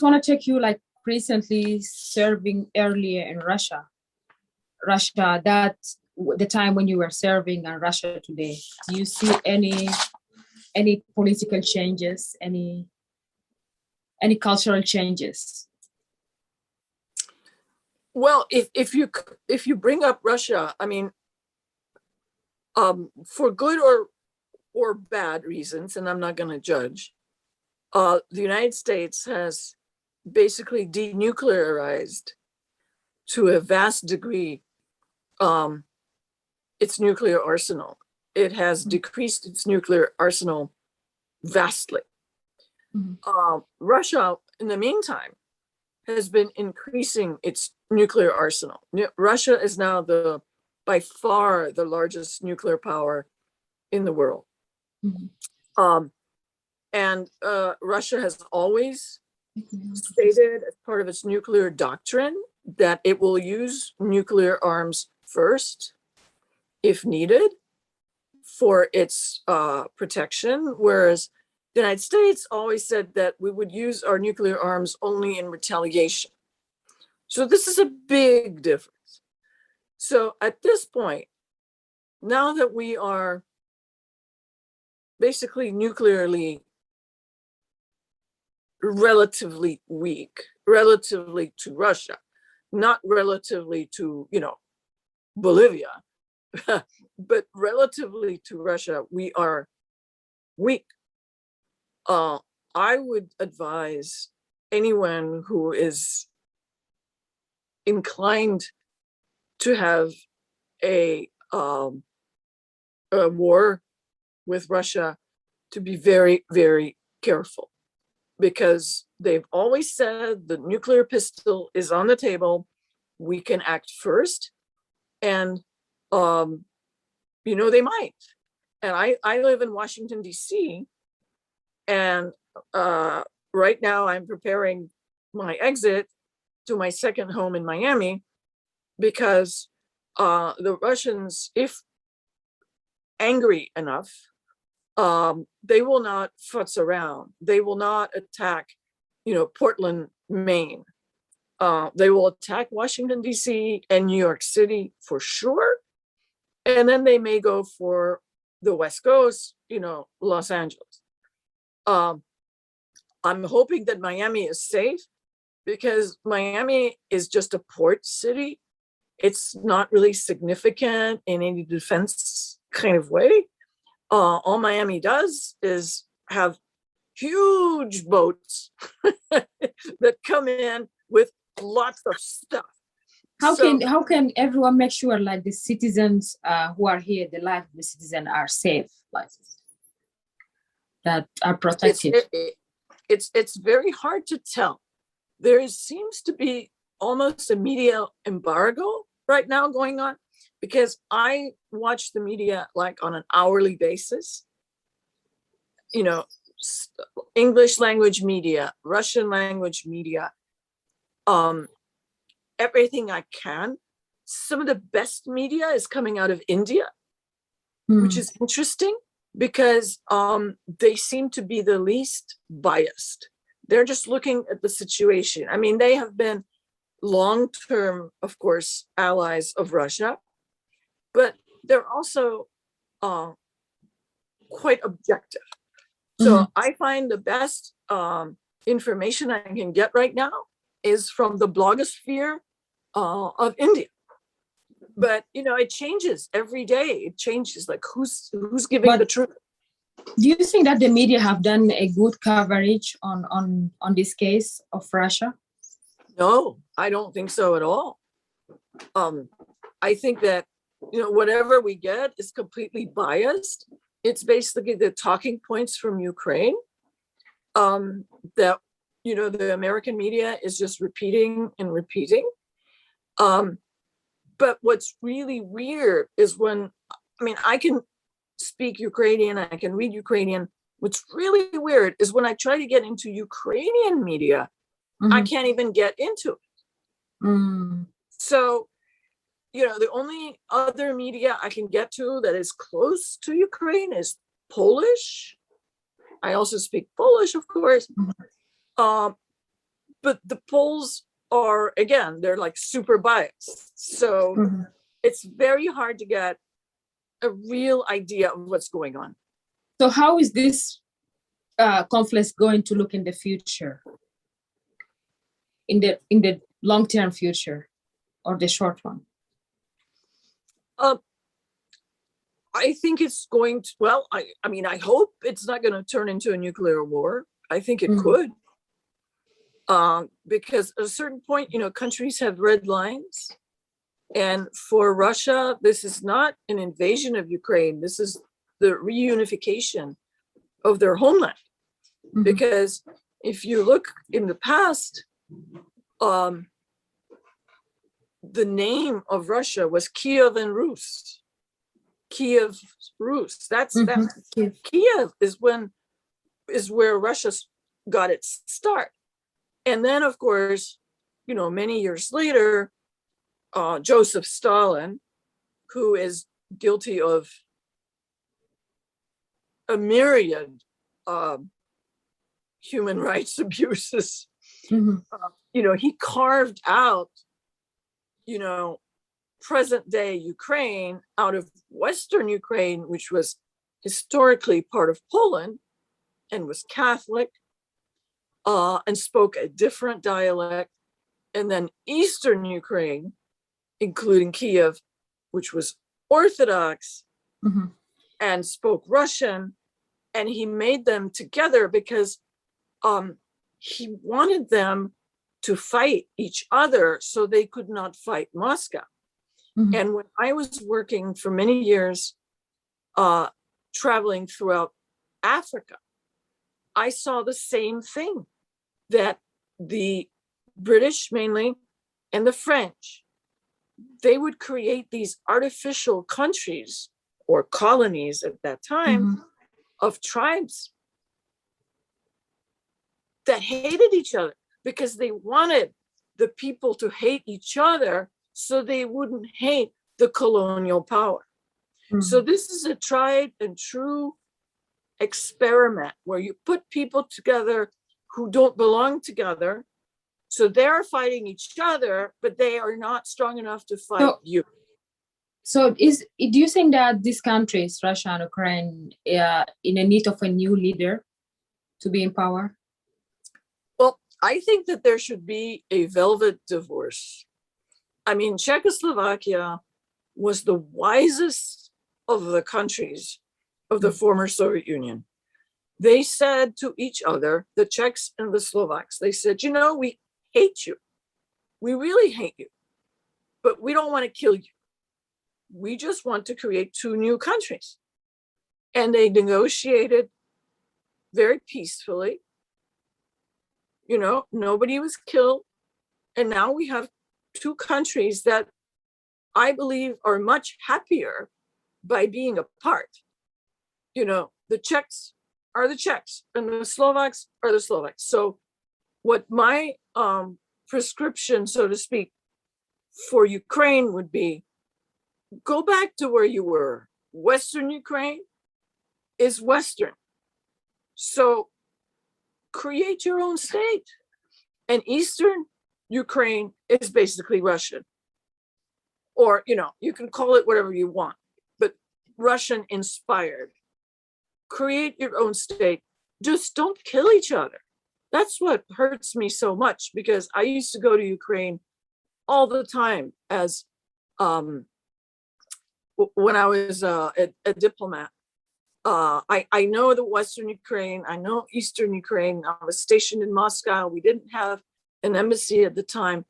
want to take you like recently serving earlier in Russia, that the time when you were serving in Russia today, do you see any political changes, any cultural changes? Well, if you bring up Russia, I mean, for good or bad reasons, and I'm not going to judge, the United States has basically denuclearized to a vast degree its nuclear arsenal. It has decreased its nuclear arsenal vastly. Russia, in the meantime, has been increasing its nuclear arsenal. Russia is now by far the largest nuclear power in the world. And Russia has always stated as part of its nuclear doctrine that it will use nuclear arms first, if needed, for its protection, whereas the United States always said that we would use our nuclear arms only in retaliation. So this is a big difference. So at this point, now that we are basically nuclearly relatively weak, relatively to Russia, not relatively to, Bolivia, but relatively to Russia, we are weak. I would advise anyone who is inclined to have a war with Russia to be very, very careful, because they've always said the nuclear pistol is on the table. We can act first, and they might. And I live in Washington, D.C., and right now I'm preparing my exit to my second home in Miami, because the Russians, if angry enough, they will not futz around. They will not attack, Portland, Maine. They will attack Washington, D.C. and New York City for sure. And then they may go for the West Coast, Los Angeles. I'm hoping that Miami is safe, because Miami is just a port city. It's not really significant in any defense kind of way. All Miami does is have huge boats that come in with lots of stuff. How can everyone make sure, like, the citizens who are here, the life of the citizens are safe, like that are protected? It's very hard to tell. There seems to be almost a media embargo right now going on, because I watch the media like on an hourly basis. English language media, Russian language media, everything I can. Some of the best media is coming out of India, which is interesting, because they seem to be the least biased. They're just looking at the situation. I mean, they have been long-term, of course, allies of Russia, but they're also quite objective. So I find the best information I can get right now is from the blogosphere of India. But it changes every day. It changes, like who's giving the truth. Do you think that the media have done a good coverage on this case of Russia? No, I don't think so at all. I think that whatever we get is completely biased. It's basically the talking points from Ukraine that the American media is just repeating and repeating. But what's really weird is I can speak Ukrainian, I can read Ukrainian. What's really weird is when I try to get into Ukrainian media, I can't even get into it. So, the only other media I can get to that is close to Ukraine is Polish. I also speak Polish, of course. but the polls are, again, they're like super biased. So it's very hard to get a real idea of what's going on. So how is this conflict going to look in the future? In the long-term future or the short one? I think it's going to, well, I mean, I hope it's not going to turn into a nuclear war. I think it could. Because at a certain point, you know, countries have red lines. And for Russia, this is not an invasion of Ukraine. This is the reunification of their homeland. Because if you look in the past, the name of Russia was Kiev and Rus. Kiev, Rus. That's Kiev is where Russia got its start. And then, of course, you know, many years later, Joseph Stalin, who is guilty of a myriad human rights abuses, you know, he carved out, you know, present day Ukraine out of Western Ukraine, which was historically part of Poland and was Catholic, and spoke a different dialect. And then Eastern Ukraine, including Kiev, which was Orthodox and spoke Russian. And he made them together because he wanted them to fight each other so they could not fight Moscow. And when I was working for many years, traveling throughout Africa, I saw the same thing, that the British mainly and the French, they would create these artificial countries or colonies at that time of tribes that hated each other because they wanted the people to hate each other so they wouldn't hate the colonial power. So this is a tried and true experiment where you put people together who don't belong together. So they're fighting each other, but they are not strong enough to fight you. So do you think that these countries, Russia and Ukraine, are in a need of a new leader to be in power? Well, I think that there should be a velvet divorce. I mean, Czechoslovakia was the wisest of the countries of the former Soviet Union. They said to each other, the Czechs and the Slovaks, they said, you know, we hate you. We really hate you, but we don't want to kill you. We just want to create two new countries. And they negotiated very peacefully. You know, nobody was killed. And now we have two countries that I believe are much happier by being apart. You know, the Czechs are the Czechs and the Slovaks are the Slovaks. So what my prescription, so to speak, for Ukraine would be, go back to where you were. Western Ukraine is Western. So create your own state. And Eastern Ukraine is basically Russian. Or, you know, you can call it whatever you want, but Russian inspired. Create your own state. Just don't kill each other. That's what hurts me so much, because I used to go to Ukraine all the time as when I was a diplomat. I know the Western Ukraine, I know Eastern Ukraine. I was stationed in Moscow. We didn't have an embassy at the time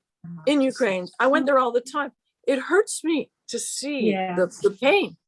in Ukraine. I went there all the time. It hurts me to see the pain.